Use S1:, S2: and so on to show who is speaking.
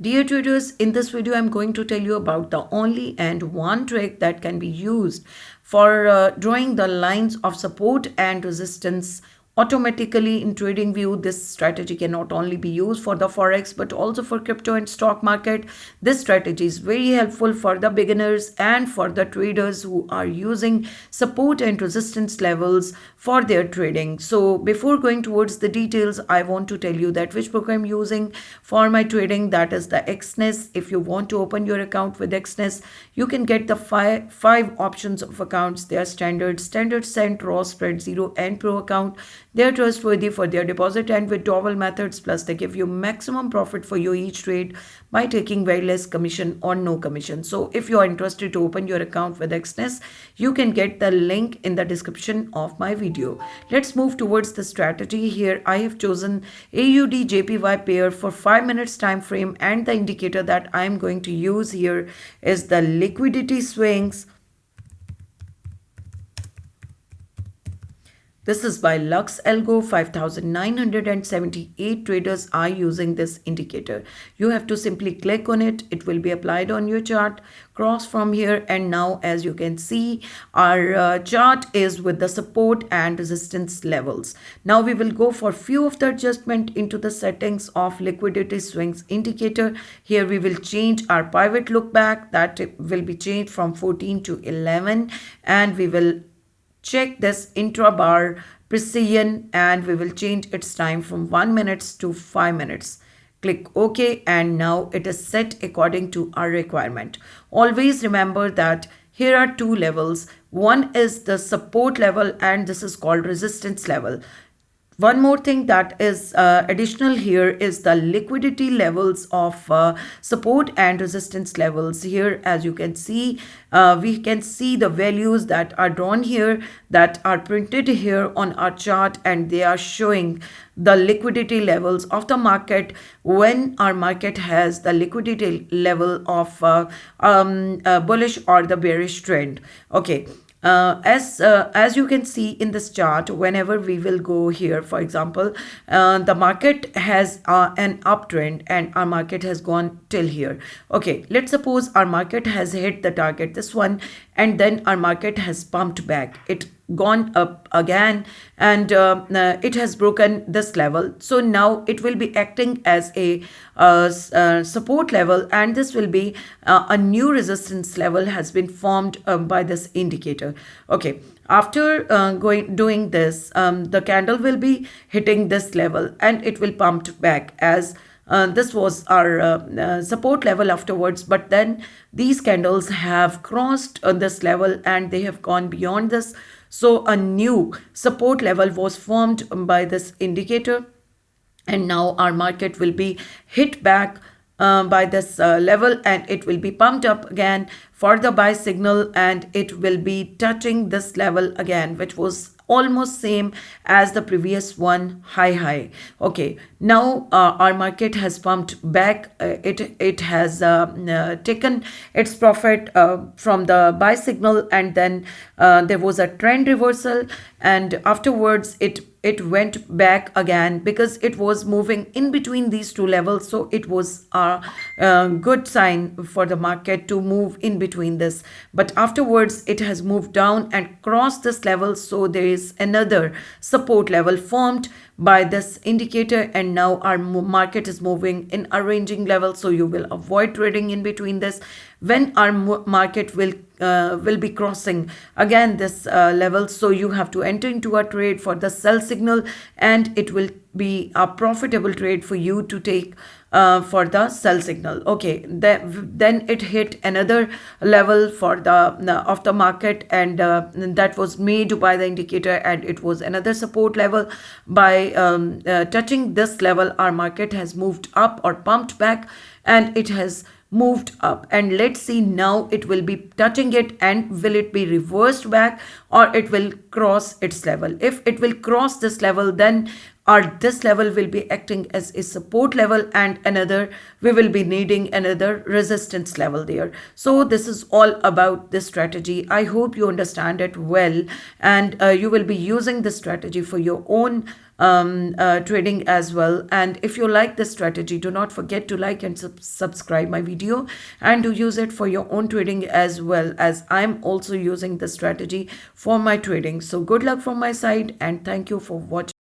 S1: Dear traders, in this video I'm going to tell you about the only and one trick that can be used for drawing the lines of support and resistance automatically in TradingView. This strategy can not only be used for the forex but also for crypto and stock market. This strategy is very helpful for the beginners and for the traders who are using support and resistance levels for their trading. So before going towards the details, I want to tell you that which program I'm using for my trading, that is the XNES. If you want to open your account with XNES, you can get the five options of accounts. They are standard, cent, raw, spread, zero and pro account. They are trustworthy for their deposit and withdrawal methods, plus they give you maximum profit for your each trade by taking very less commission or no commission. So if you are interested to open your account with XNES, you can get the link in the description of my video. Let's move towards the strategy. Here I have chosen AUD JPY pair for 5 minutes time frame, and the indicator that I am going to use here is the liquidity swings. This is by Lux Algo. 5,978 traders are using this indicator. You have to simply click on it. It will be applied on your chart. Cross from here, and now as you can see, our chart is with the support and resistance levels. Now we will go for few of the adjustment into the settings of liquidity swings indicator. Here we will change our pivot look back. That will be changed from 14 to 11, and we will check this intra-bar precision, and we will change its time from 1 minute to 5 minutes. Click OK, and now it is set according to our requirement. Always remember that here are two levels. One is the support level and this is called resistance level. One more thing that is additional here is the liquidity levels of support and resistance levels. Here, as you can see, we can see the values that are drawn here, that are printed here on our chart, and they are showing the liquidity levels of the market when our market has the liquidity level of bullish or the bearish trend. Okay. As you can see in this chart, whenever we will go here, for example, the market has an uptrend and our market has gone till here. Okay, let's suppose our market has hit the target, this one, and then our market has pumped back. It gone up again, and it has broken this level. So now it will be acting as a support level, and this will be a new resistance level has been formed by this indicator. Okay, after doing this, the candle will be hitting this level and it will pump back as this was our support level afterwards, but then these candles have crossed this level and they have gone beyond this. So a new support level was formed by this indicator, and now our market will be hit back by this level, and it will be pumped up again for the buy signal, and it will be touching this level again, which was almost same as the previous one, high. Okay, now our market has pumped back. It has taken its profit from the buy signal, and then there was a trend reversal, and afterwards it went back again because it was moving in between these two levels. So it was a good sign for the market to move in between this, but afterwards it has moved down and crossed this level. So there is another support level formed by this indicator, and now our market is moving in a ranging level. So you will avoid trading in between this when our market will be crossing again this level. So you have to enter into a trade for the sell signal, and it will be a profitable trade for you to take for the sell signal. Okay, then it hit another level for the of the market, and that was made by the indicator, and it was another support level. By touching this level, our market has moved up or pumped back, and it has moved up, and let's see now it will be touching it, and will it be reversed back or it will cross its level. If it will cross this level, then our this level will be acting as a support level, and another we will be needing another resistance level there. So this is all about this strategy. I hope you understand it well, and you will be using this strategy for your own trading as well. And if you like this strategy, do not forget to like and subscribe my video, and to use it for your own trading as well, as I'm also using this strategy for my trading. So good luck from my side, and thank you for watching.